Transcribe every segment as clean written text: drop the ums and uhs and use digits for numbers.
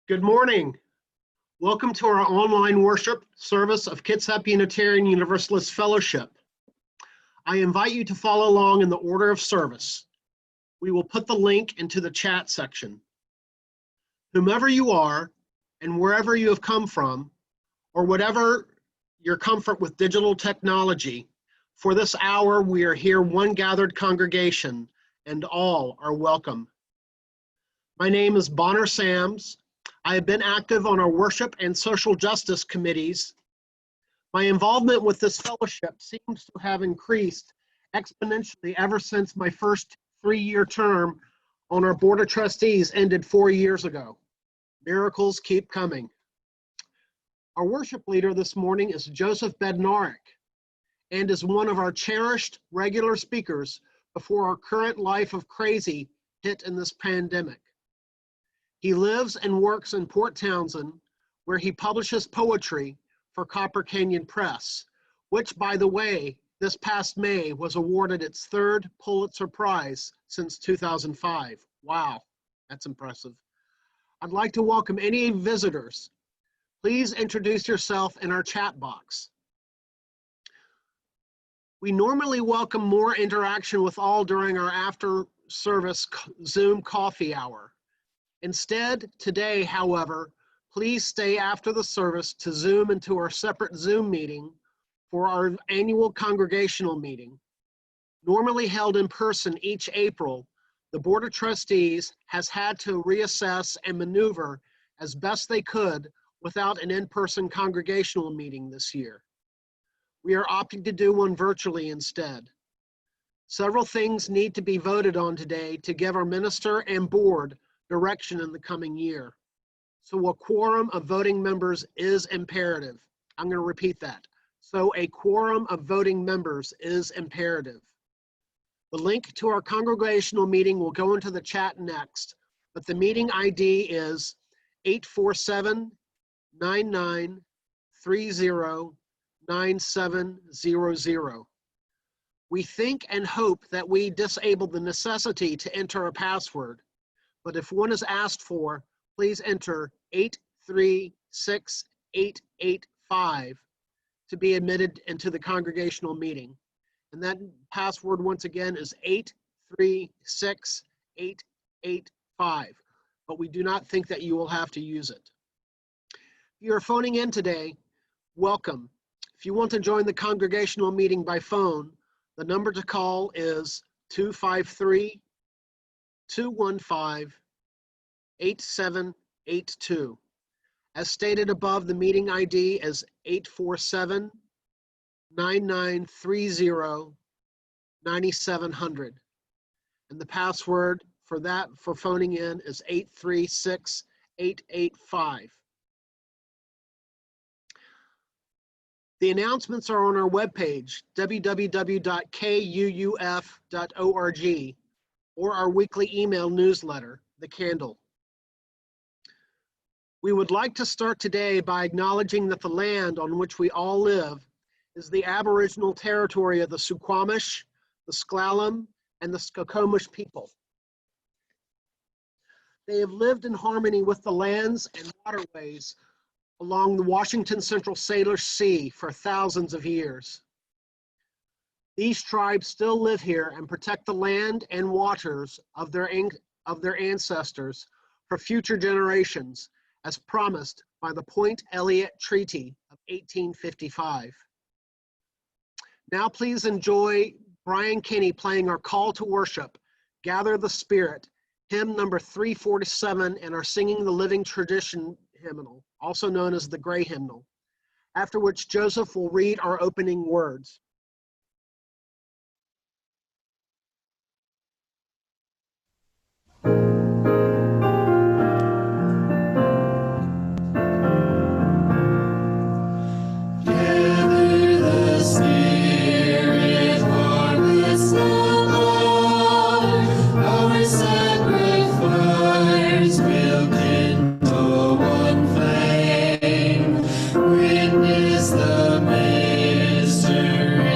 Good morning. Welcome to our online worship service of Kitsap Unitarian Universalist Fellowship. I invite you to follow along in the order of service. We will put the link into the chat section. Whomever you are and wherever you have come from, or whatever your comfort with digital technology, for this hour we are here one gathered congregation and all are welcome. My name is Bonner Sams. I have been active on our worship and social justice committees. My involvement with this fellowship seems to have increased exponentially ever since my first 3-year term on our Board of Trustees ended 4 years ago. Miracles keep coming. Our worship leader this morning is Joseph Bednarik and is one of our cherished regular speakers before our current life of crazy hit in this pandemic. He lives and works in Port Townsend, where he publishes poetry for Copper Canyon Press, which, by the way, this past May was awarded its 3rd Pulitzer Prize since 2005. Wow, that's impressive. I'd like to welcome any visitors. Please introduce yourself in our chat box. We normally welcome more interaction with all during our after-service Zoom coffee hour. Instead, today, however, please stay after the service to Zoom into our separate Zoom meeting for our annual congregational meeting. Normally held in person each April, the Board of Trustees has had to reassess and maneuver as best they could without an in-person congregational meeting this year. We are opting to do one virtually instead. Several things need to be voted on today to give our minister and board direction in the coming year. So a quorum of voting members is imperative. I'm going to repeat that. So a quorum of voting members is imperative. The link to our congregational meeting will go into the chat next, but the meeting ID is 847-9930-9700. We think and hope that we disable the necessity to enter a password. But if one is asked for, please enter 836885 to be admitted into the congregational meeting. And that password once again is 836885. But we do not think that you will have to use it. If you are phoning in today, welcome. If you want to join the congregational meeting by phone, the number to call is 253-215-8782. As stated above, the meeting ID is 847-9930-9700. And the password for that, for phoning in, is 836885. The announcements are on our webpage, www.kuuf.org, or our weekly email newsletter, The Candle. We would like to start today by acknowledging that the land on which we all live is the Aboriginal territory of the Suquamish, the Sklallam, and the Skokomish people. They have lived in harmony with the lands and waterways along the Washington Central Salish Sea for thousands of years. These tribes still live here and protect the land and waters of their ancestors for future generations, as promised by the Point Elliott Treaty of 1855. Now please enjoy Brian Kinney playing our call to worship, Gather the Spirit, hymn number 347 in our Singing the Living Tradition hymnal, also known as the Gray Hymnal, after which Joseph will read our opening words. Witness the mystery.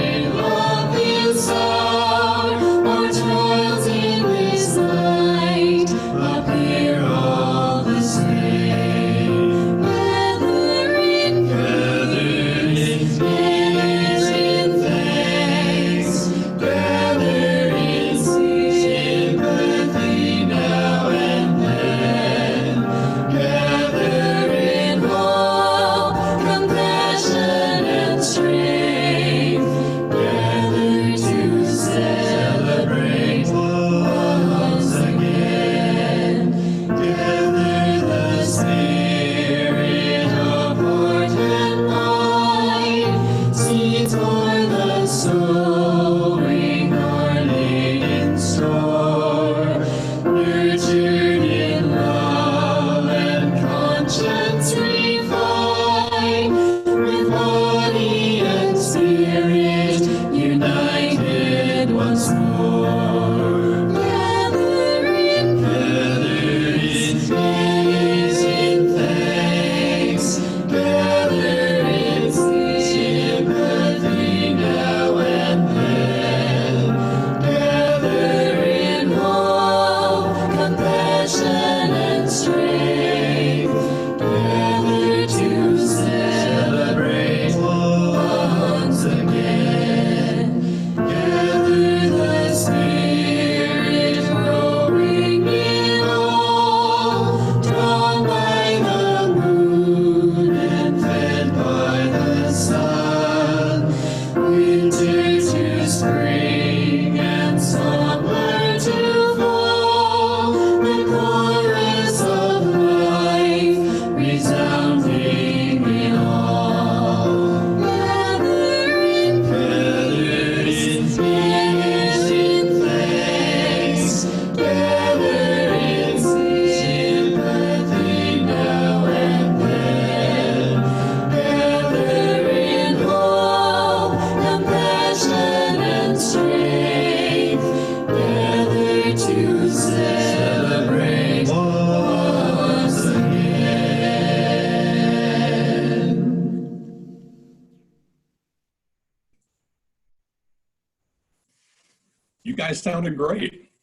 guys sounded great.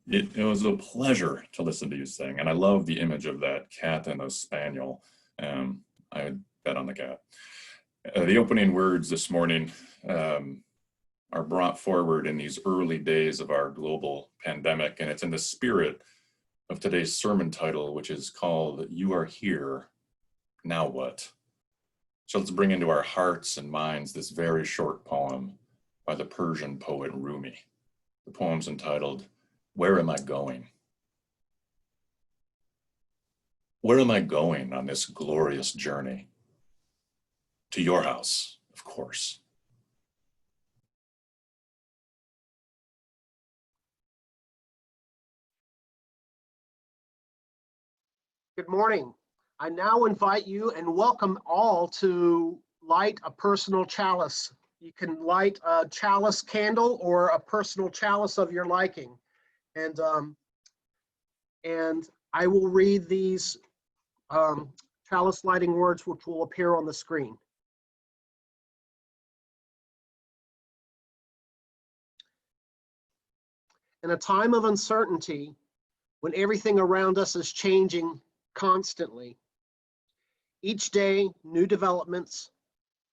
It was a pleasure to listen to you sing, and I love the image of that cat and a spaniel. I would bet on the cat. The opening words this morning are brought forward in these early days of our global pandemic, and it's in the spirit of today's sermon title, which is called "You Are Here, Now What?" So let's bring into our hearts and minds this very short poem by the Persian poet Rumi. The poem's entitled, "Where Am I Going?" Where am I going on this glorious journey? To your house, of course. Good morning. I now invite you and welcome all to light a personal chalice. You can light a chalice candle or a personal chalice of your liking. And I will read these chalice lighting words, which will appear on the screen. In a time of uncertainty, when everything around us is changing constantly, each day, new developments,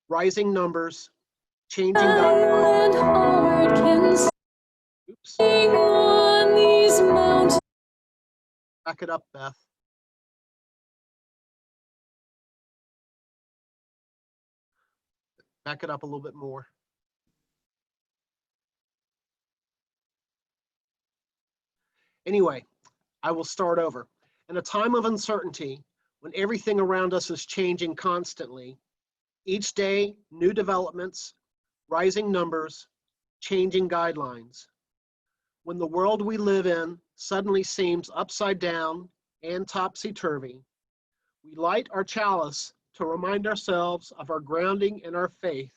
rising numbers, changing guidelines. Oops. On these mountains. Back it up, Beth. Back it up a little bit more. Anyway, I will start over. In a time of uncertainty, when everything around us is changing constantly, each day, new developments, rising numbers, changing guidelines. When the world we live in suddenly seems upside down and topsy-turvy, we light our chalice to remind ourselves of our grounding in our faith.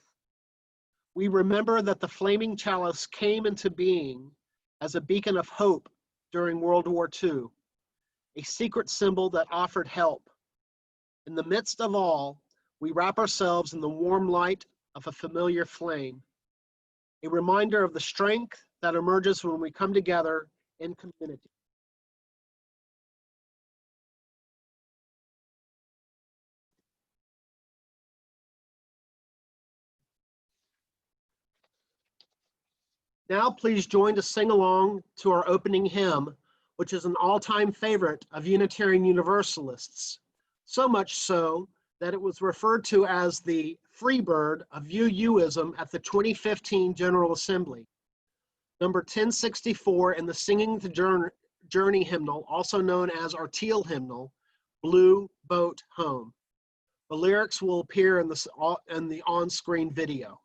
We remember that the flaming chalice came into being as a beacon of hope during World War II, a secret symbol that offered help. In the midst of all, we wrap ourselves in the warm light of a familiar flame, a reminder of the strength that emerges when we come together in community. Now please join to sing along to our opening hymn, which is an all-time favorite of Unitarian Universalists, so much so that it was referred to as the Freebird of UUism at the 2015 General Assembly. Number 1064 in the Singing the Journey hymnal, also known as our Teal hymnal, Blue Boat Home. The lyrics will appear in the on-screen video.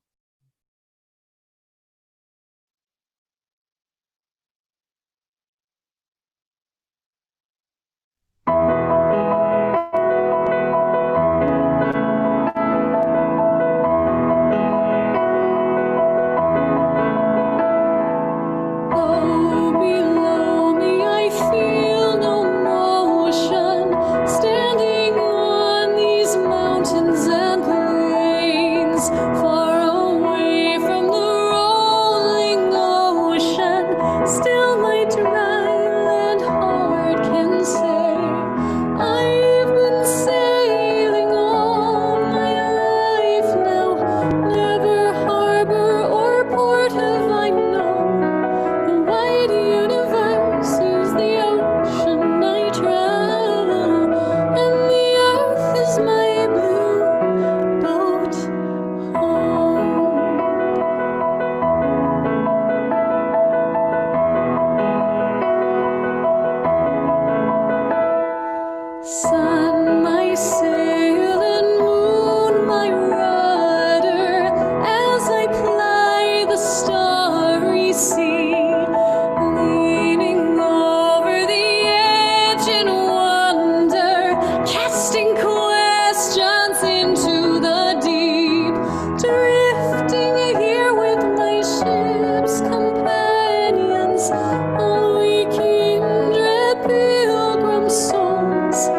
Pilgrim souls.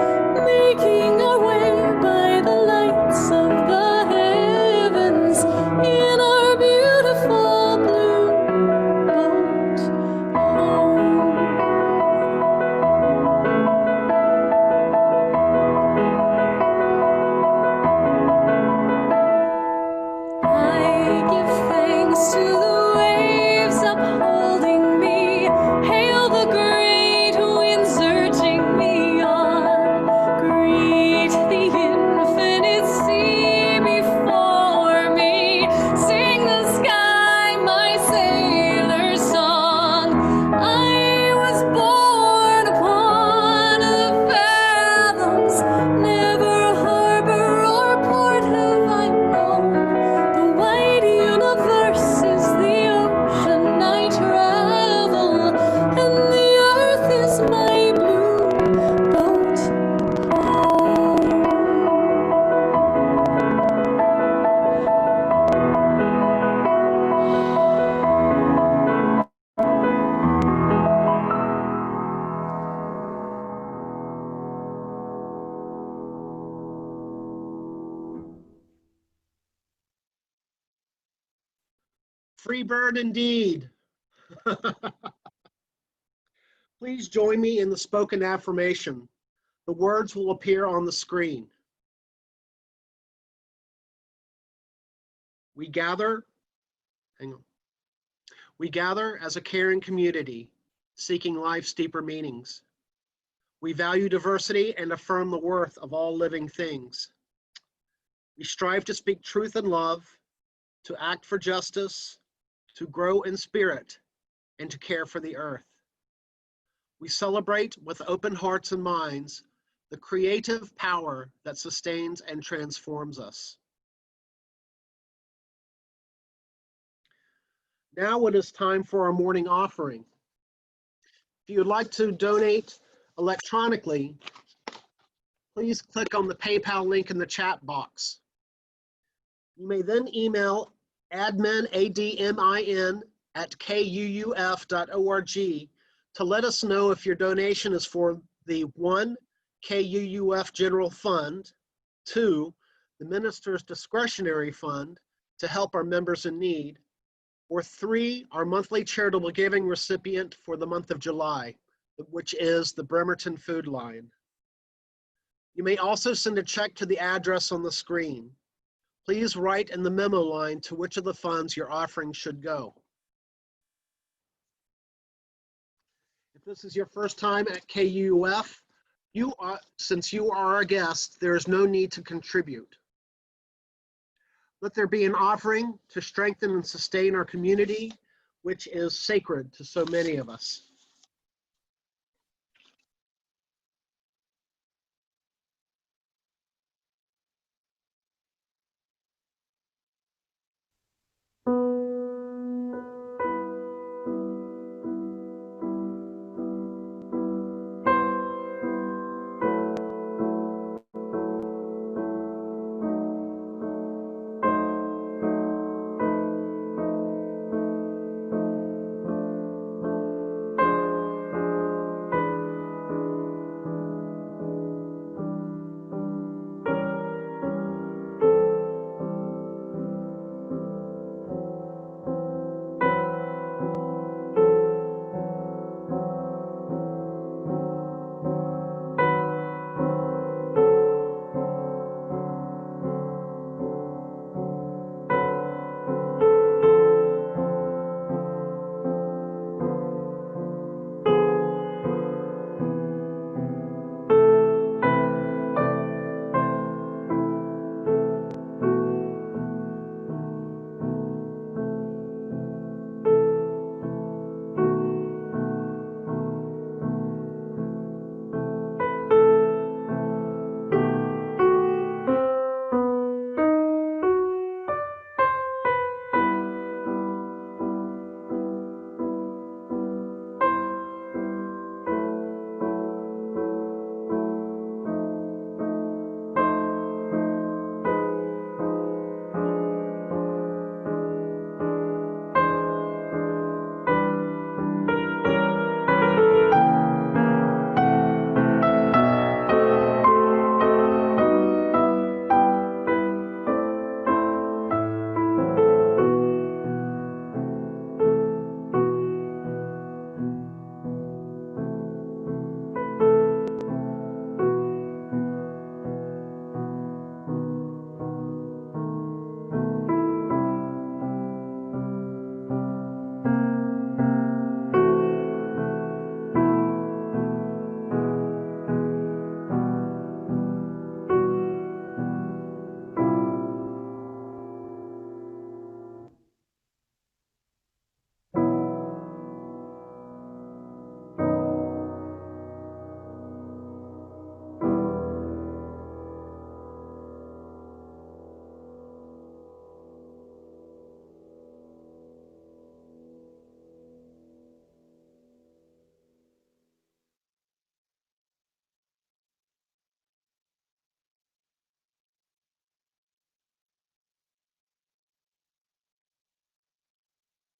Free bird indeed. Please join me in the spoken affirmation. The words will appear on the screen. We gather, hang on. We gather as a caring community, seeking life's deeper meanings. We value diversity and affirm the worth of all living things. We strive to speak truth and love, to act for justice, to grow in spirit, and to care for the earth. We celebrate with open hearts and minds the creative power that sustains and transforms us. Now it is time for our morning offering. If you would like to donate electronically, please click on the PayPal link in the chat box. You may then email admin, ADMIN, @kuuf.org to let us know if your donation is for the 1, KUUF General Fund, 2, the Minister's Discretionary Fund to help our members in need, or 3, our monthly charitable giving recipient for the month of July, which is the Bremerton Food Line. You may also send a check to the address on the screen. Please write in the memo line to which of the funds your offering should go. If this is your first time at KUF, since you are a guest, there is no need to contribute. Let there be an offering to strengthen and sustain our community, which is sacred to so many of us.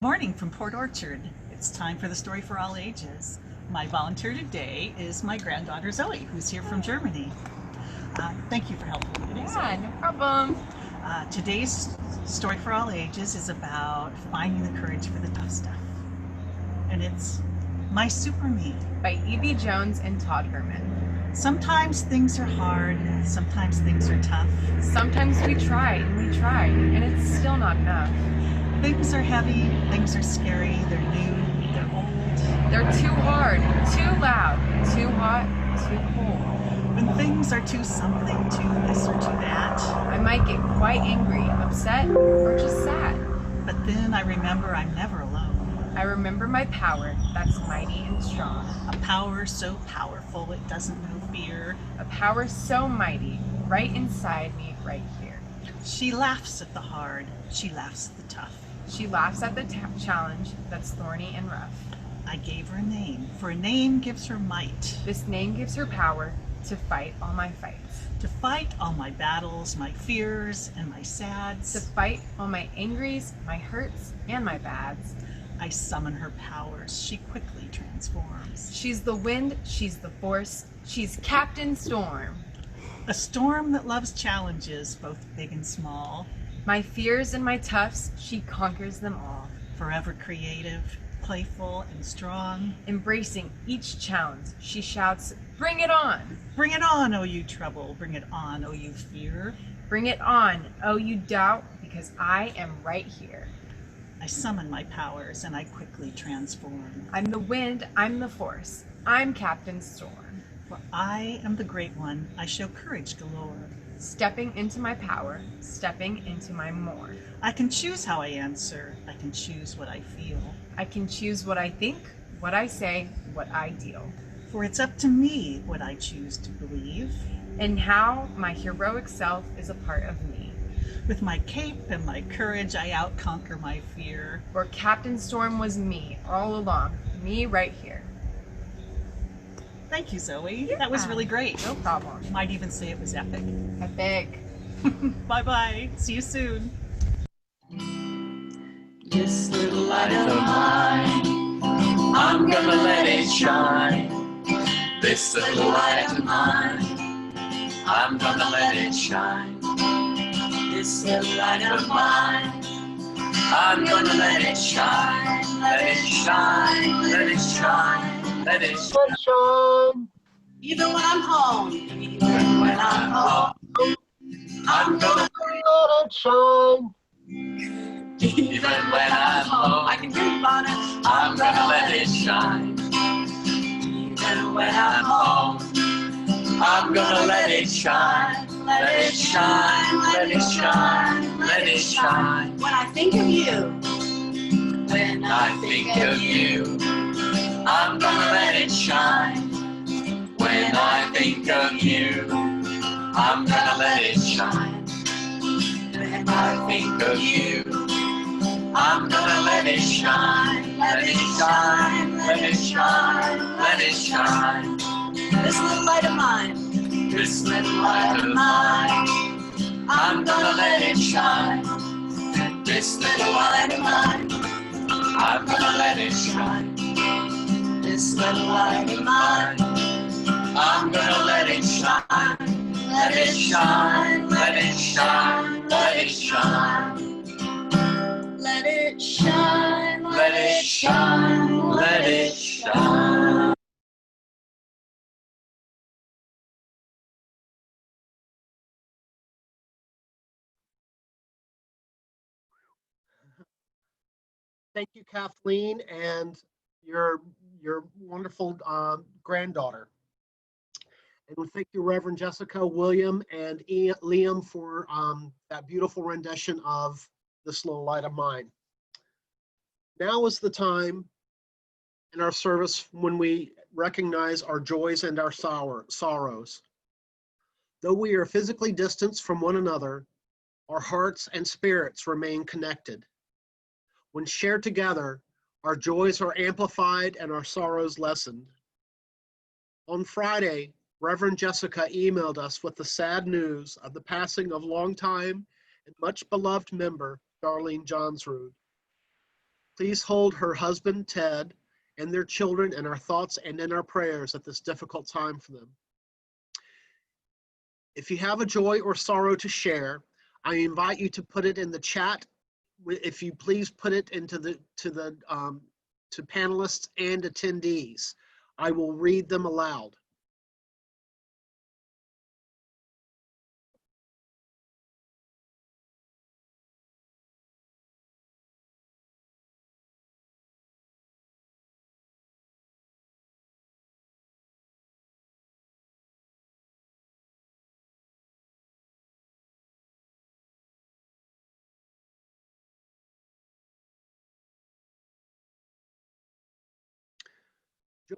Morning from Port Orchard. It's time for the story for all ages. My volunteer today is my granddaughter Zoe, who's here from Germany. Thank you for helping me today, Zoe. Yeah, no problem. Today's story for all ages is about finding the courage for the tough stuff. And it's My Super Me. By E.B. Jones and Todd Herman. Sometimes things are hard, sometimes things are tough. Sometimes we try, and it's still not enough. Things are heavy, things are scary, they're new, they're old. They're too hard, too loud, too hot, too cold. When things are too something, too this or too that. I might get quite angry, upset, or just sad. But then I remember I'm never alone. I remember my power that's mighty and strong. A power so powerful it doesn't know fear. A power so mighty, right inside me, right here. She laughs at the hard, she laughs at the tough. She laughs at the challenge that's thorny and rough. I gave her a name, for a name gives her might. This name gives her power to fight all my fights. To fight all my battles, my fears, and my To sads. fight all my angries, my hurts, and my bads. I summon her powers, she quickly transforms. She's the wind, she's the force, she's Captain Storm. A storm that loves challenges, both big and small. My fears and my toughs, she conquers them all. Forever creative, playful, and strong. Embracing each challenge, she shouts, "Bring it on! Bring it on, oh you trouble, bring it on, oh you fear. Bring it on, oh you doubt, because I am right here. I summon my powers and I quickly transform. I'm the wind, I'm the force, I'm Captain Storm. For I am the great one, I show courage galore. Stepping into my power, stepping into my more. I can choose how I answer, I can choose what I feel. I can choose what I think, what I say, what I deal. For it's up to me what I choose to believe. And how my heroic self is a part of me. With my cape and my courage, I outconquer my fear. For Captain Storm was me all along, me right here. Thank you, Zoe. That was really great. No problem. Might even say it was epic. Epic. Bye-bye. See you soon. This little light of mine, I'm gonna let it shine. This little light of mine, I'm gonna let it shine. This little light of mine, I'm gonna let it shine. Let it shine, let it shine, let it shine. Even when I'm home, even when I'm home, I'm gonna let it shine. Even when I'm home, I can dream on it. I'm gonna let it shine. Even when I'm home, I'm gonna let it shine. Let it shine, let it shine, let it shine. When I think of you, when I think of you, I'm gonna let it shine. When I think of you, I'm gonna let it shine. When I think of you, I'm gonna let it shine, let it shine, let it shine, let it shine. This little light of mine, this little light of mine, I'm gonna let it shine. This little light of mine, I'm gonna let it shine. This little light of mine, I'm gonna let it shine. Let it shine, let it shine, let it shine. Let it shine, let it shine, let it shine. Thank you, Kathleen, and your wonderful granddaughter. And thank you, Reverend Jessica, William, and Liam for that beautiful rendition of This Little Light of Mine. Now is the time in our service when we recognize our joys and our sorrows. Though we are physically distanced from one another, our hearts and spirits remain connected. When shared together, our joys are amplified and our sorrows lessened. On Friday, Reverend Jessica emailed us with the sad news of the passing of longtime and much beloved member, Darlene Johnsrud. Please hold her husband, Ted, and their children in our thoughts and in our prayers at this difficult time for them. If you have a joy or sorrow to share, I invite you to put it in the chat. If you please put it into to panelists and attendees. I will read them aloud.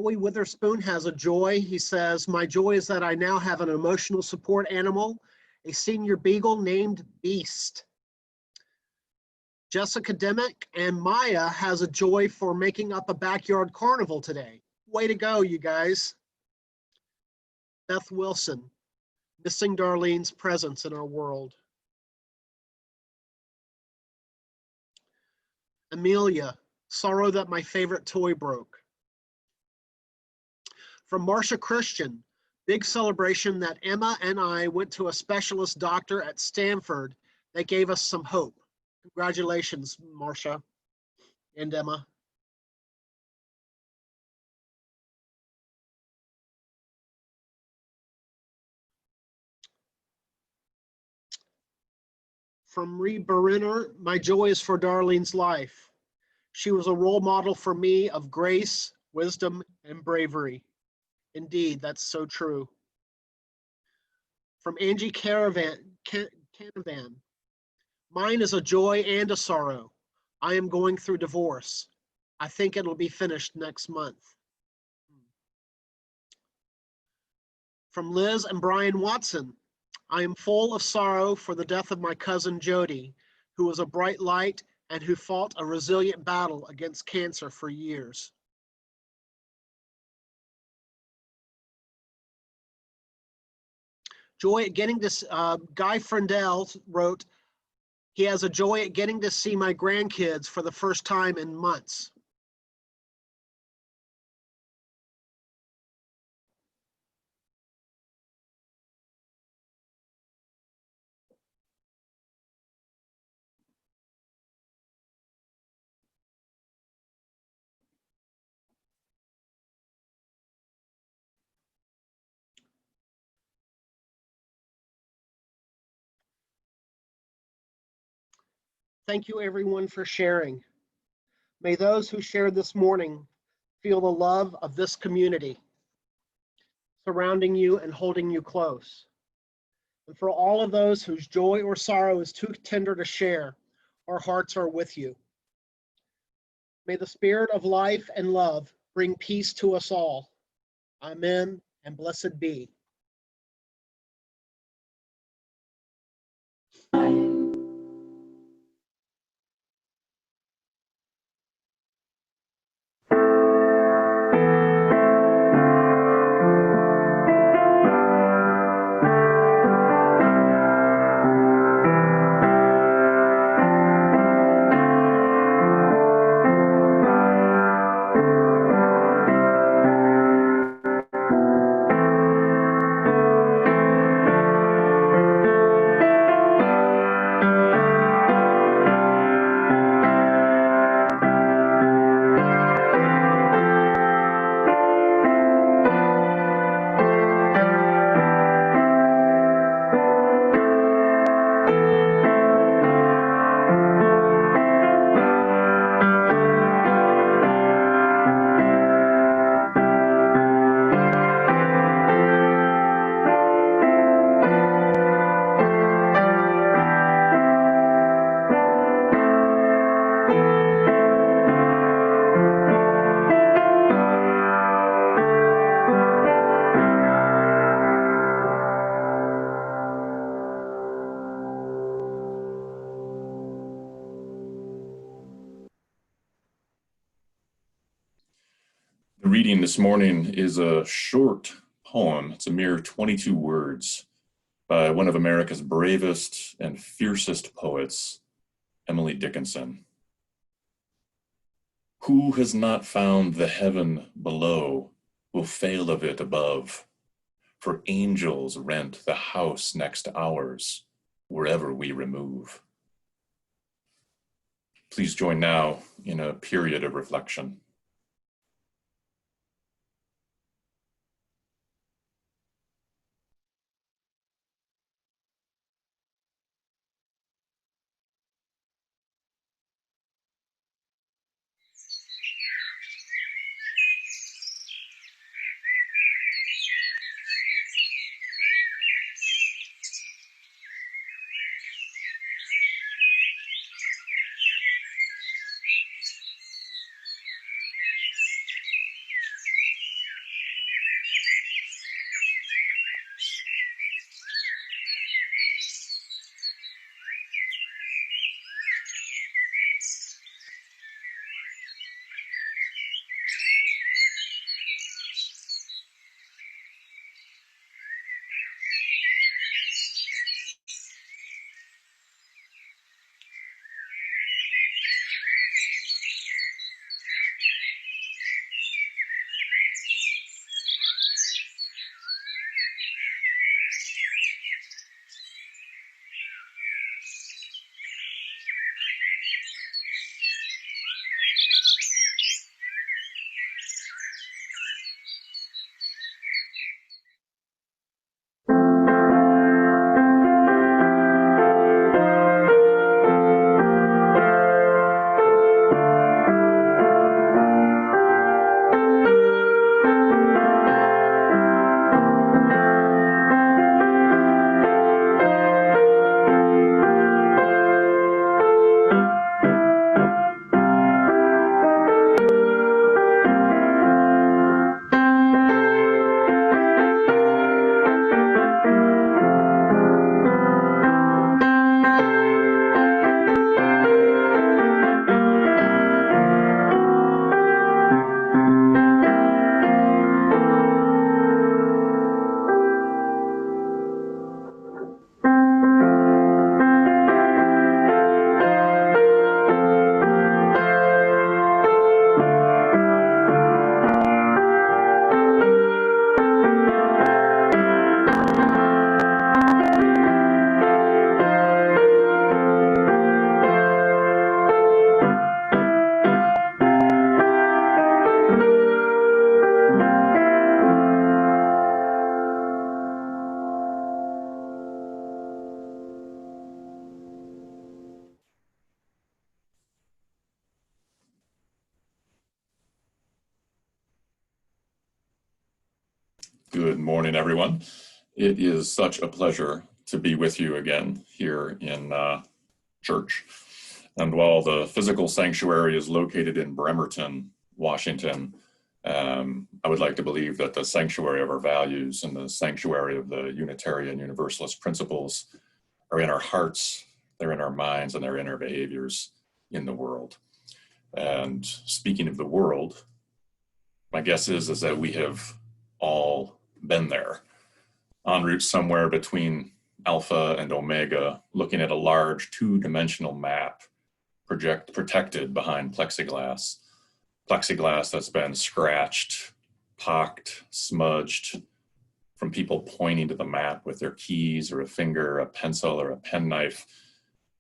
Joey Witherspoon has a joy. He says, my joy is that I now have an emotional support animal, a senior beagle named Beast. Jessica Demick and Maya has a joy for making up a backyard carnival today. Way to go, you guys. Beth Wilson, missing Darlene's presence in our world. Amelia, sorrow that my favorite toy broke. From Marsha Christian, big celebration that Emma and I went to a specialist doctor at Stanford that gave us some hope. Congratulations, Marsha and Emma. From Ree Beriner, my joy is for Darlene's life. She was a role model for me of grace, wisdom, and bravery. Indeed, that's so true. From Angie Canavan, mine is a joy and a sorrow. I am going through divorce. I think it'll be finished next month. From Liz and Brian Watson, I am full of sorrow for the death of my cousin Jody, who was a bright light and who fought a resilient battle against cancer for years. Joy at getting this, Guy Frendell wrote, he has a joy at getting to see my grandkids for the first time in months. Thank you everyone for sharing. May those who shared this morning feel the love of this community surrounding you and holding you close. And for all of those whose joy or sorrow is too tender to share, our hearts are with you. May the spirit of life and love bring peace to us all. Amen and blessed be. The reading this morning is a short poem. It's a mere 22 words by one of America's bravest and fiercest poets, Emily Dickinson. Who has not found the heaven below will fail of it above, for angels rent the house next ours, wherever we remove. Please join now in a period of reflection. Good morning, everyone. It is such a pleasure to be with you again here in church. And while the physical sanctuary is located in Bremerton, Washington, I would like to believe that the sanctuary of our values and the sanctuary of the Unitarian Universalist principles are in our hearts, they're in our minds, and they're in our behaviors in the world. And speaking of the world, my guess is that we have all been there, en route somewhere between Alpha and Omega, looking at a large two-dimensional map protected behind plexiglass that's been scratched, pocked, smudged from people pointing to the map with their keys or a finger, a pencil or a penknife,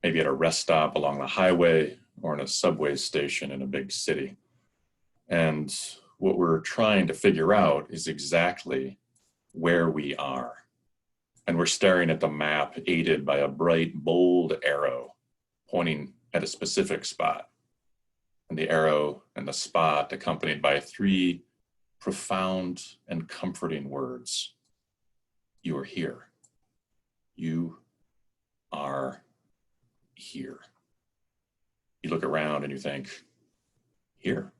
maybe at a rest stop along the highway or in a subway station in a big city. And what we're trying to figure out is exactly where we are. And we're staring at the map aided by a bright, bold arrow pointing at a specific spot. And the arrow and the spot accompanied by three profound and comforting words. You are here. You are here. You look around and you think, here.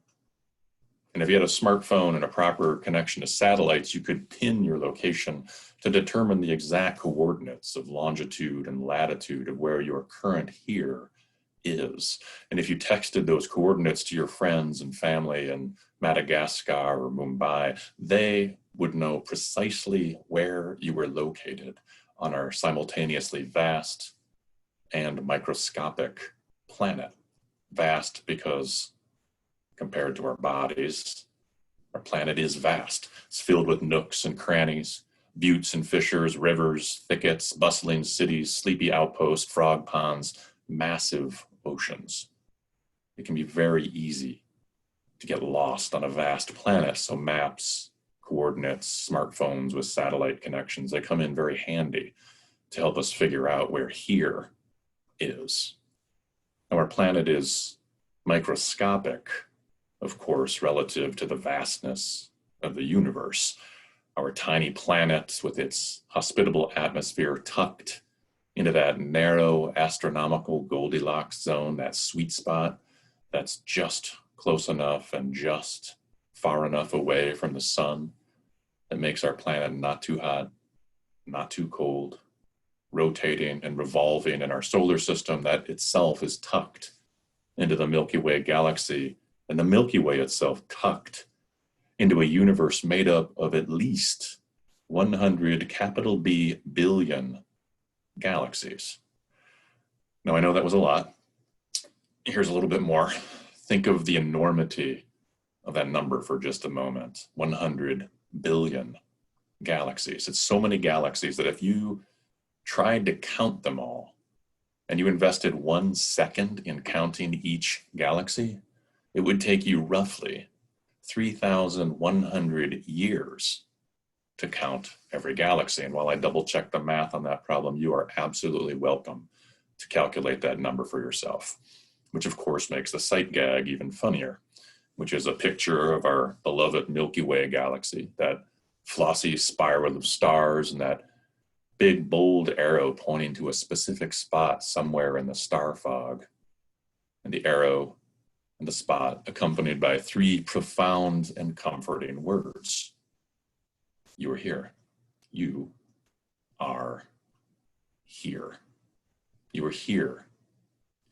And if you had a smartphone and a proper connection to satellites, you could pin your location to determine the exact coordinates of longitude and latitude of where your current here is. And if you texted those coordinates to your friends and family in Madagascar or Mumbai, they would know precisely where you were located on our simultaneously vast and microscopic planet. Vast because compared to our bodies, our planet is vast. It's filled with nooks and crannies, buttes and fissures, rivers, thickets, bustling cities, sleepy outposts, frog ponds, massive oceans. It can be very easy to get lost on a vast planet, so maps, coordinates, smartphones with satellite connections, they come in very handy to help us figure out where here is. Now, our planet is microscopic, of course, relative to the vastness of the universe. Our tiny planet with its hospitable atmosphere tucked into that narrow astronomical Goldilocks zone, that sweet spot that's just close enough and just far enough away from the sun that makes our planet not too hot, not too cold, rotating and revolving in our solar system that itself is tucked into the Milky Way Galaxy, and the Milky Way itself tucked into a universe made up of at least 100 capital B billion galaxies. Now, I know that was a lot. Here's a little bit more. Think of the enormity of that number for just a moment. 100 billion galaxies. It's so many galaxies that if you tried to count them all and you invested 1 second in counting each galaxy, it would take you roughly 3,100 years to count every galaxy. And while I double checked the math on that problem, you are absolutely welcome to calculate that number for yourself, which of course makes the sight gag even funnier, which is a picture of our beloved Milky Way Galaxy, that flossy spiral of stars and that big bold arrow pointing to a specific spot somewhere in the star fog. And the arrow and the spot accompanied by 3 profound and comforting words. You are here. You are here. You are here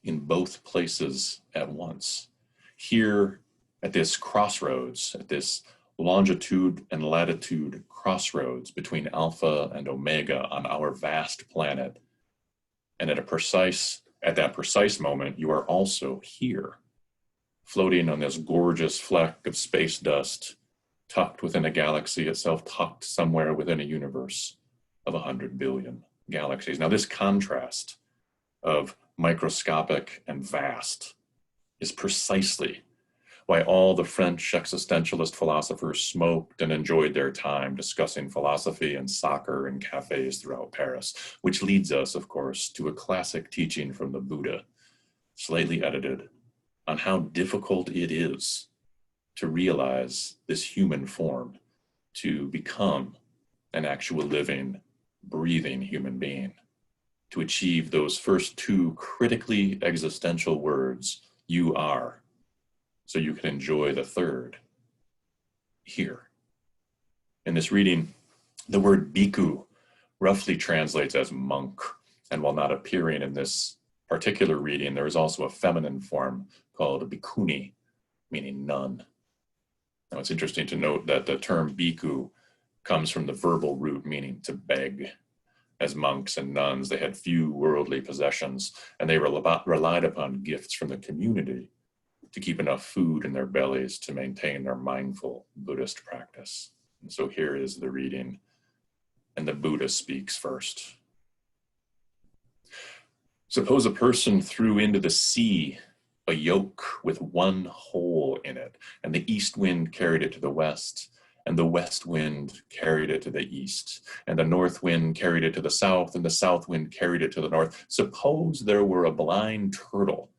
in both places at once. Here at this crossroads, at this longitude and latitude crossroads between Alpha and Omega on our vast planet. And at that precise moment, you are also here, floating on this gorgeous fleck of space dust, tucked within a galaxy itself, tucked somewhere within a universe of 100 billion galaxies. Now, this contrast of microscopic and vast is precisely why all the French existentialist philosophers smoked and enjoyed their time discussing philosophy and soccer in cafes throughout Paris, which leads us, of course, to a classic teaching from the Buddha, slightly edited, on how difficult it is to realize this human form, to become an actual living, breathing human being, to achieve those first 2 critically existential words, you are, so you can enjoy the third, here. In this reading, the word bhikkhu roughly translates as monk, and while not appearing in this particular reading, there is also a feminine form called a bhikkhuni, meaning nun. Now, it's interesting to note that the term bhikkhu comes from the verbal root meaning to beg. As monks and nuns, they had few worldly possessions, and they relied upon gifts from the community to keep enough food in their bellies to maintain their mindful Buddhist practice. And so here is the reading, and the Buddha speaks first. Suppose a person threw into the sea a yoke with 1 hole in it, and the east wind carried it to the west, and the west wind carried it to the east, and the north wind carried it to the south, and the south wind carried it to the north. Suppose there were a blind turtle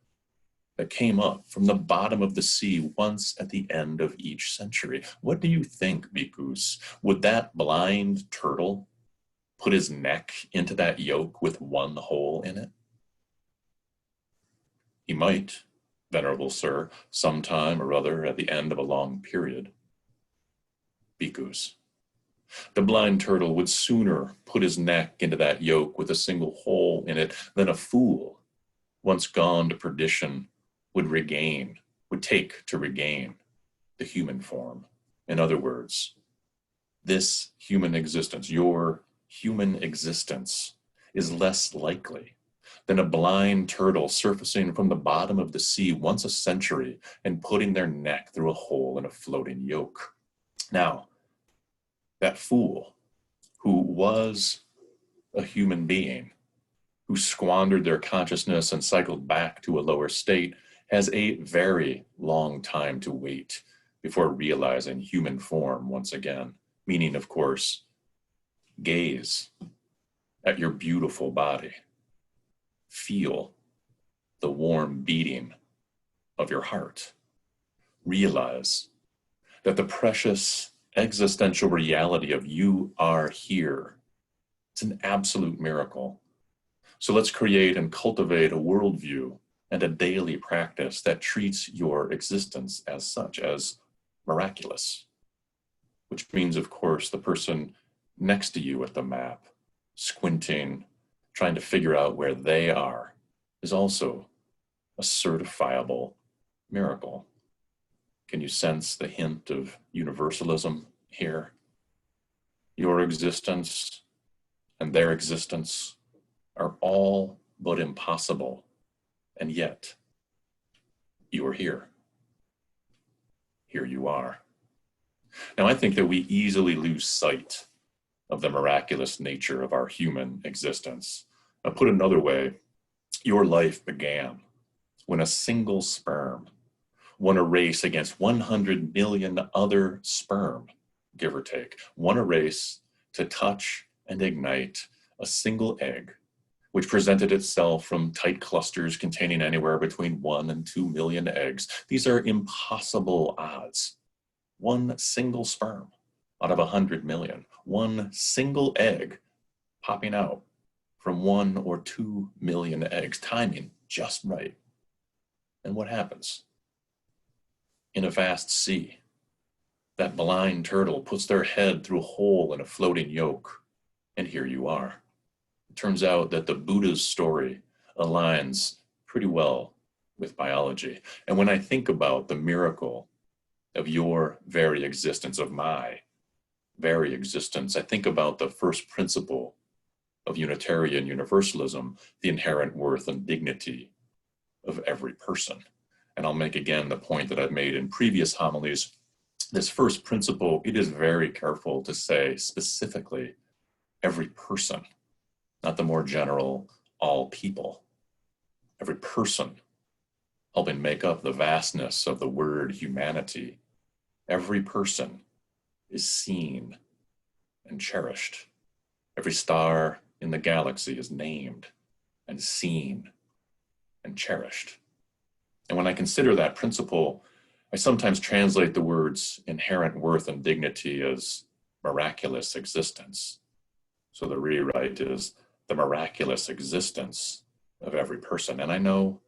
that came up from the bottom of the sea once at the end of each century. What do you think, bhikkhus? Would that blind turtle put his neck into that yoke with 1 hole in it? He might, venerable sir, sometime or other at the end of a long period. Bhikkhus. The blind turtle would sooner put his neck into that yoke with a single hole in it than a fool, once gone to perdition, would take to regain the human form. In other words, this human existence, your human existence, is less likely than a blind turtle surfacing from the bottom of the sea once a century and putting their neck through a hole in a floating yoke. Now, that fool who was a human being, who squandered their consciousness and cycled back to a lower state, has a very long time to wait before realizing human form once again. Meaning, of course, gaze at your beautiful body. Feel the warm beating of your heart. Realize that the precious existential reality of you are here. It's an absolute miracle. So let's create and cultivate a worldview and a daily practice that treats your existence as such, as miraculous. Which means, of course, the person next to you at the map, squinting, trying to figure out where they are, is also a certifiable miracle. Can you sense the hint of universalism here? Your existence and their existence are all but impossible, and yet you are here. Here you are. Now, I think that we easily lose sight of the miraculous nature of our human existence. Put another way, your life began when a single sperm won a race against 100 million other sperm, give or take, won a race to touch and ignite a single egg, which presented itself from tight clusters containing anywhere between 1 and 2 million eggs. These are impossible odds. One single sperm out of 100 million, one single egg popping out from 1 or 2 million eggs, timing just right. And what happens? In a vast sea, that blind turtle puts their head through a hole in a floating yolk, and here you are. It turns out that the Buddha's story aligns pretty well with biology. And when I think about the miracle of your very existence, of my very existence, I think about the first principle of Unitarian Universalism, the inherent worth and dignity of every person. And I'll make again the point that I've made in previous homilies. This first principle, it is very careful to say specifically every person, not the more general all people. Every person, helping make up the vastness of the word humanity. Every person is seen and cherished. Every star in the galaxy is named and seen and cherished. And when I consider that principle, I sometimes translate the words inherent worth and dignity as miraculous existence. So the rewrite is the miraculous existence of every person. And I know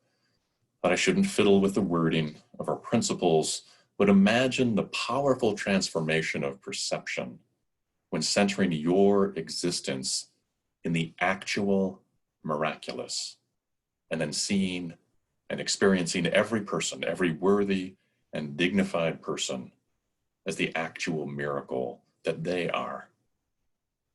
that I shouldn't fiddle with the wording of our principles, but imagine the powerful transformation of perception when centering your existence in the actual miraculous, and then seeing and experiencing every person, every worthy and dignified person, as the actual miracle that they are.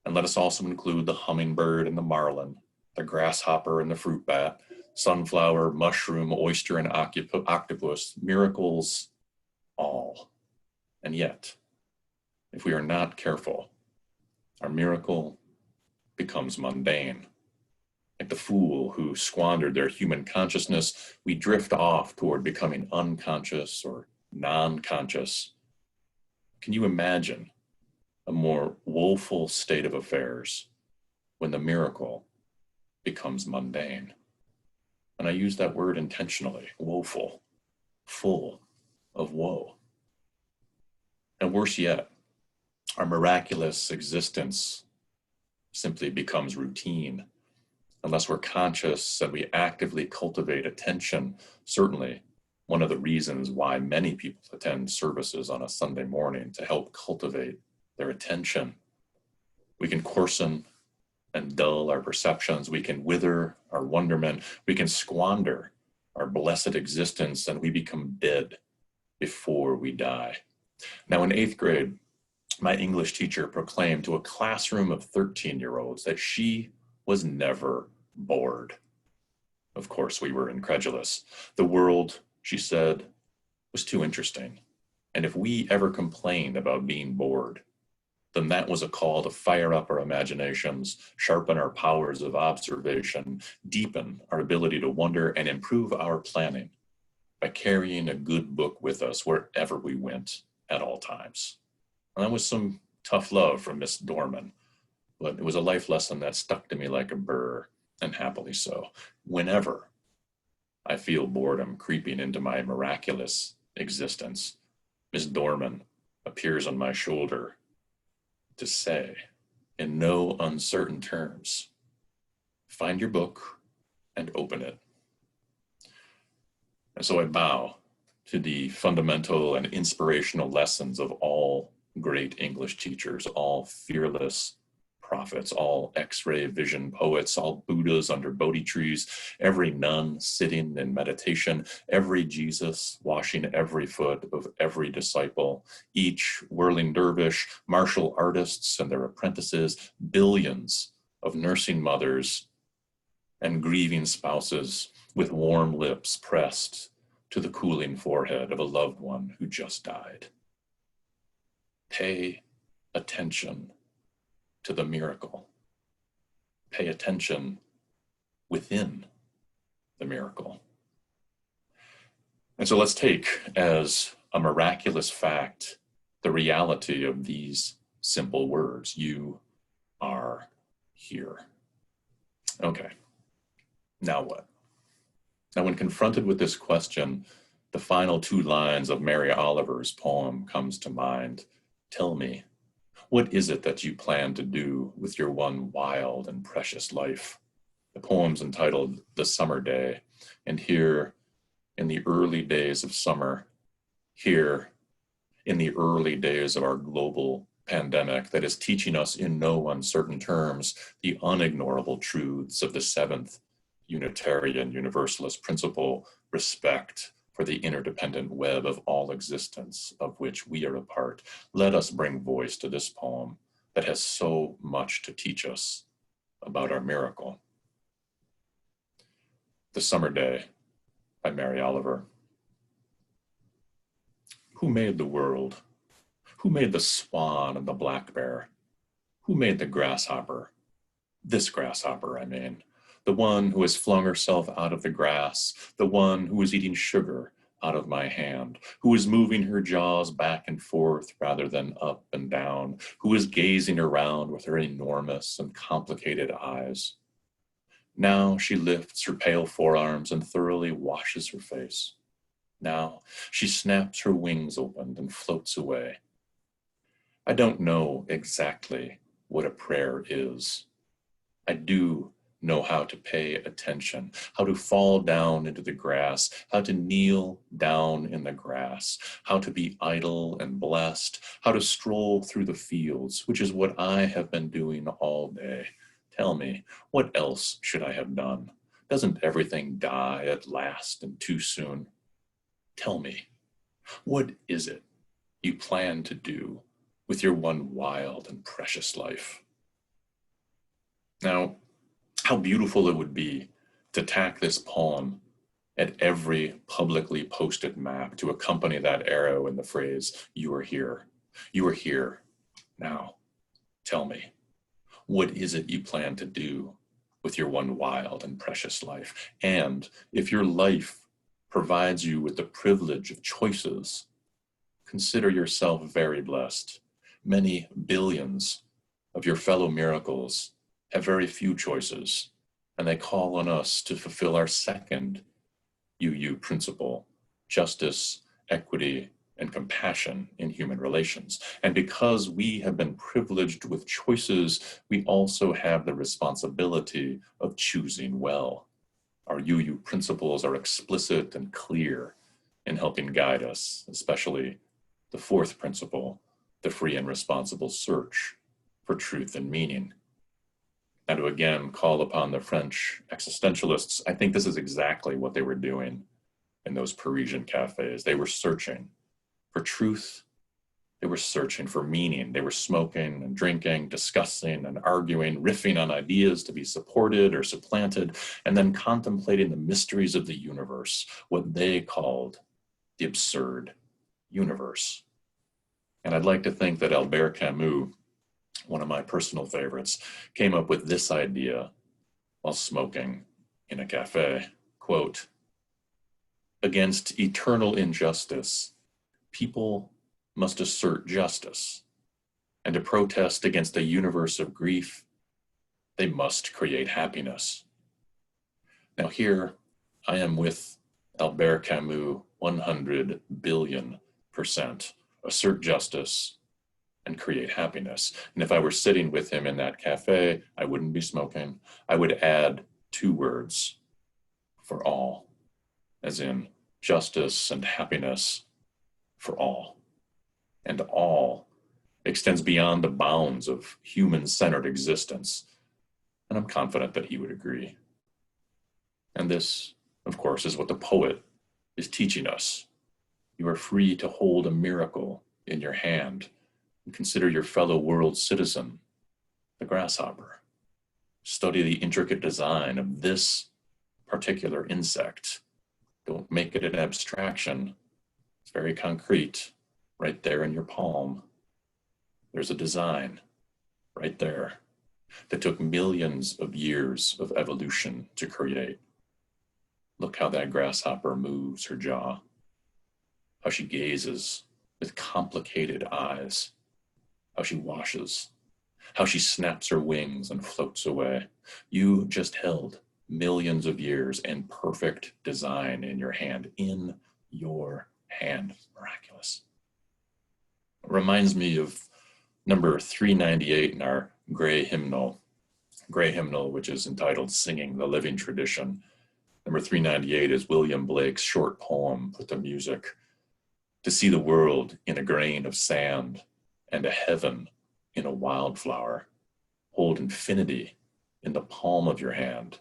And let us also include the hummingbird and the marlin, the grasshopper and the fruit bat, sunflower, mushroom, oyster, and octopus, miracles all. And yet, if we are not careful, our miracle becomes mundane. Like the fool who squandered their human consciousness, we drift off toward becoming unconscious or non-conscious. Can you imagine a more woeful state of affairs when the miracle becomes mundane? And I use that word intentionally, woeful, full of woe. And worse yet, our miraculous existence simply becomes routine unless we're conscious and we actively cultivate attention. Certainly, one of the reasons why many people attend services on a Sunday morning, to help cultivate their attention. We can coarsen and dull our perceptions. We can wither our wonderment. We can squander our blessed existence, and we become dead before we die. Now, in 8th grade, my English teacher proclaimed to a classroom of 13-year-olds that she was never bored. Of course, we were incredulous. The world, she said, was too interesting. And if we ever complained about being bored, then that was a call to fire up our imaginations, sharpen our powers of observation, deepen our ability to wonder, and improve our planning by carrying a good book with us wherever we went at all times. And that was some tough love from Miss Dorman, but it was a life lesson that stuck to me like a burr, and happily so. Whenever I feel boredom creeping into my miraculous existence, Miss Dorman appears on my shoulder to say, in no uncertain terms, find your book and open it. And so I bow to the fundamental and inspirational lessons of all great English teachers, all fearless prophets, all X-ray vision poets, all Buddhas under Bodhi trees, every nun sitting in meditation, every Jesus washing every foot of every disciple, each whirling dervish, martial artists and their apprentices, billions of nursing mothers and grieving spouses with warm lips pressed to the cooling forehead of a loved one who just died. Pay attention to the miracle. Pay attention within the miracle. And so let's take as a miraculous fact the reality of these simple words. You are here. Okay, now what? Now, when confronted with this question, the final two lines of Mary Oliver's poem comes to mind. Tell me, what is it that you plan to do with your one wild and precious life? The poem's entitled The Summer Day, and here in the early days of summer, here in the early days of our global pandemic that is teaching us in no uncertain terms the unignorable truths of the seventh Unitarian Universalist principle, respect for the interdependent web of all existence of which we are a part, let us bring voice to this poem that has so much to teach us about our miracle. The Summer Day by Mary Oliver. Who made the world? Who made the swan and the black bear? Who made the grasshopper? This grasshopper, I mean. The one who has flung herself out of the grass, the one who is eating sugar out of my hand, who is moving her jaws back and forth rather than up and down, who is gazing around with her enormous and complicated eyes. Now she lifts her pale forearms and thoroughly washes her face. Now she snaps her wings open and floats away. I don't know exactly what a prayer is. I do know how to pay attention, how to fall down into the grass, how to kneel down in the grass, how to be idle and blessed, how to stroll through the fields, which is what I have been doing all day. Tell me, what else should I have done? Doesn't everything die at last and too soon? Tell me, what is it you plan to do with your one wild and precious life? Now, how beautiful it would be to tack this poem at every publicly posted map to accompany that arrow in the phrase, you are here. You are here. Now, tell me, what is it you plan to do with your one wild and precious life? And if your life provides you with the privilege of choices, consider yourself very blessed. Many billions of your fellow miracles have very few choices, and they call on us to fulfill our second UU principle, justice, equity, and compassion in human relations. And because we have been privileged with choices, we also have the responsibility of choosing well. Our UU principles are explicit and clear in helping guide us, especially the fourth principle, the free and responsible search for truth and meaning. And to again call upon the French existentialists, I think this is exactly what they were doing in those Parisian cafes. They were searching for truth. They were searching for meaning. They were smoking and drinking, discussing and arguing, riffing on ideas to be supported or supplanted, and then contemplating the mysteries of the universe, what they called the absurd universe. And I'd like to think that Albert Camus one of my personal favorites, came up with this idea while smoking in a cafe. Quote, "Against eternal injustice, people must assert justice, and to protest against a universe of grief, they must create happiness." Now here, I am with Albert Camus 100 billion%. Assert justice and create happiness. And if I were sitting with him in that cafe, I wouldn't be smoking. I would add 2 words, for all, as in justice and happiness for all. And all extends beyond the bounds of human-centered existence. And I'm confident that he would agree. And this, of course, is what the poet is teaching us. You are free to hold a miracle in your hand and consider your fellow world citizen, the grasshopper. Study the intricate design of this particular insect. Don't make it an abstraction. It's very concrete, right there in your palm. There's a design right there that took millions of years of evolution to create. Look how that grasshopper moves her jaw, how she gazes with complicated eyes, how she washes, how she snaps her wings and floats away. You just held millions of years and perfect design in your hand, in your hand. Miraculous. It reminds me of number 398 in our gray hymnal, which is entitled Singing the Living Tradition. Number 398 is William Blake's short poem put to music. To see the world in a grain of sand and a heaven in a wildflower. Hold infinity in the palm of your hand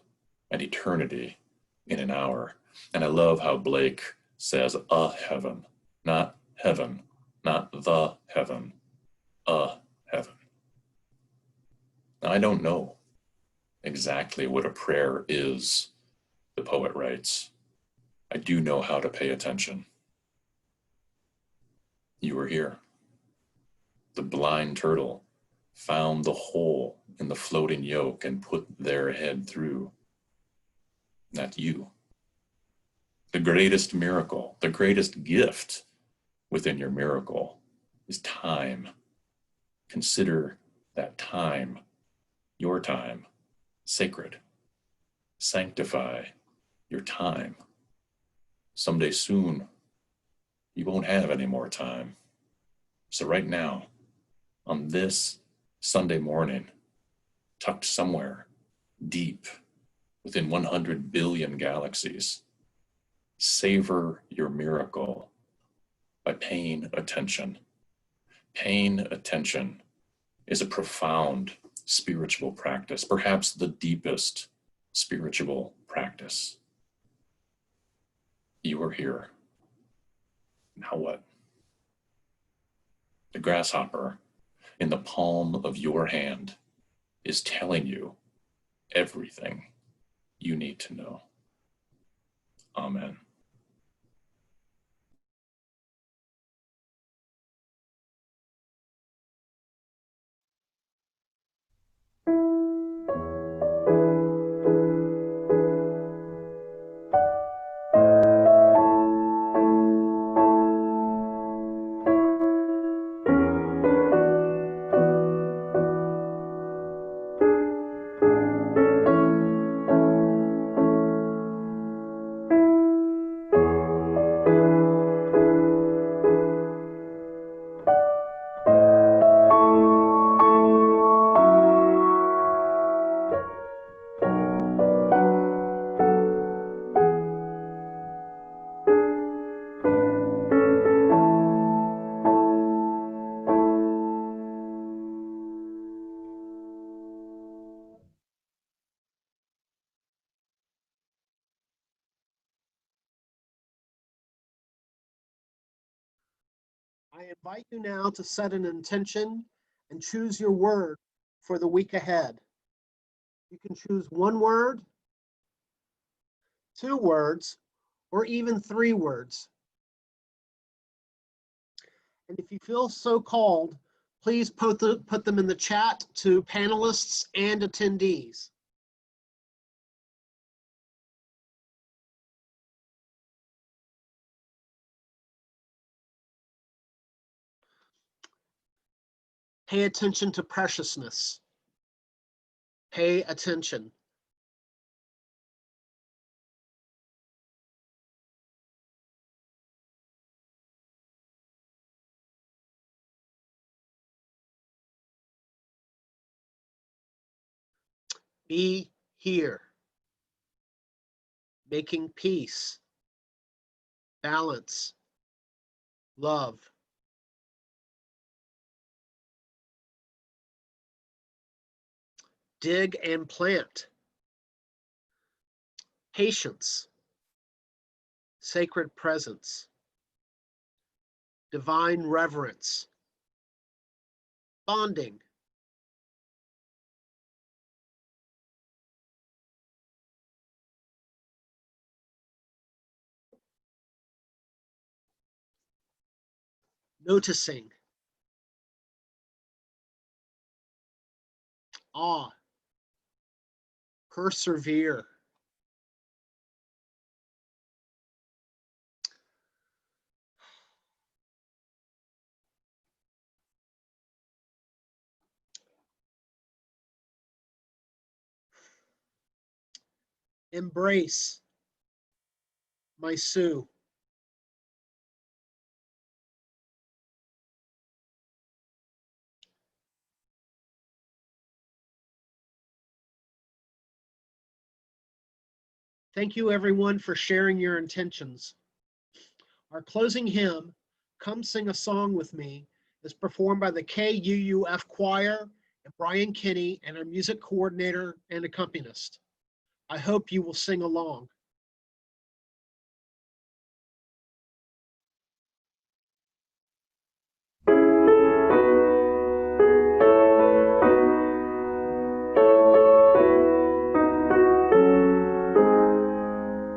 and eternity in an hour. And I love how Blake says a heaven, not heaven, not the heaven, a heaven. Now, I don't know exactly what a prayer is, the poet writes. I do know how to pay attention. You were here. The blind turtle found the hole in the floating yolk and put their head through. That's you. The greatest miracle, the greatest gift within your miracle is time. Consider that time, your time, sacred. Sanctify your time. Someday soon, you won't have any more time. So right now, on this Sunday morning, tucked somewhere deep within 100 billion galaxies, savor your miracle by paying attention. Paying attention is a profound spiritual practice, perhaps the deepest spiritual practice. You are here. Now what? The grasshopper in the palm of your hand is telling you everything you need to know. Amen. I invite you now to set an intention and choose your word for the week ahead. You can choose 1 word, 2 words, or even 3 words. And if you feel so called, Please put them in the chat to panelists and attendees. Pay attention to preciousness. Pay attention. Be here. Making peace. Balance. Love. Dig and plant. Patience. Sacred presence. Divine reverence. Bonding. Noticing. Awe. Persevere. Embrace. My Sue. Thank you, everyone, for sharing your intentions. Our closing hymn, Come Sing a Song With Me, is performed by the KUUF Choir and Brian Kinney and our music coordinator and accompanist. I hope you will sing along. In the palm of your hand, and eternity in an hour.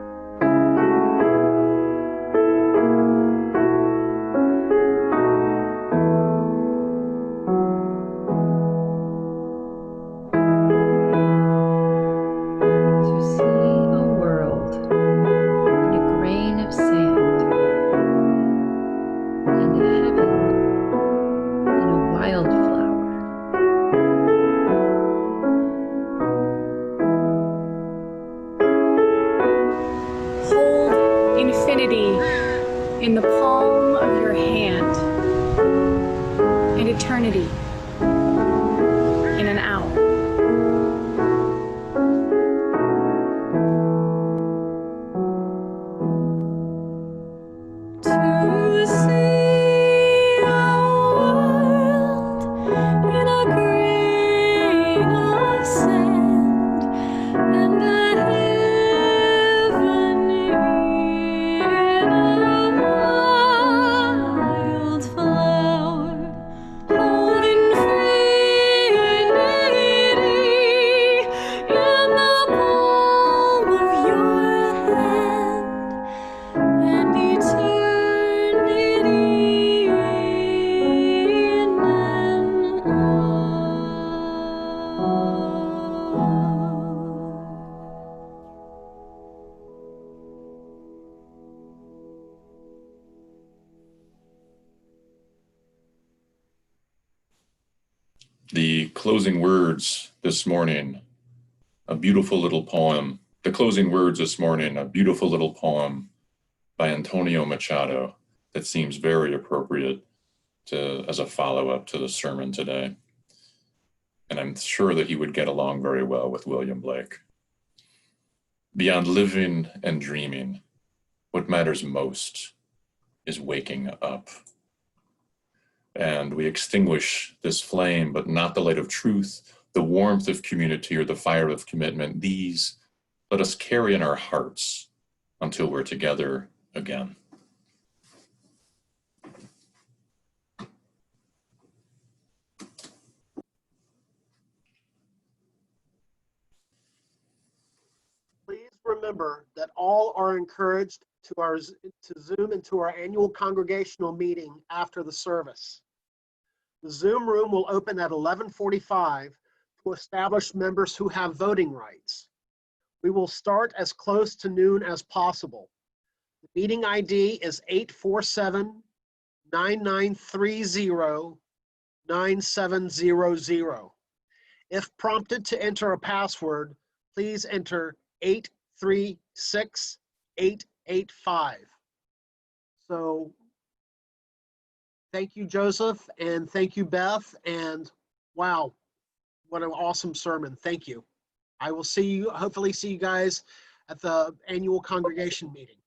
To see a world in a grain of sand, and a heaven in a wildflower, hold infinity in the palm of your hand, and eternity in an The closing words this morning, a beautiful little poem. The closing words this morning, a beautiful little poem by Antonio Machado that seems very appropriate as a follow-up to the sermon today. And I'm sure that he would get along very well with William Blake. Beyond living and dreaming, what matters most is waking up. And we extinguish this flame, but not the light of truth, the warmth of community, or the fire of commitment. These let us carry in our hearts until we're together again. Please remember that all are encouraged to Zoom into our annual congregational meeting after the service. The Zoom room will open at 11:45 to establish members who have voting rights. We will start as close to noon as possible. The meeting ID is 847-9930-9700. If prompted to enter a password, please enter 836885. So thank you, Joseph, and thank you, Beth, and wow, what an awesome sermon. Thank you. I will hopefully see you guys at the annual congregation meeting.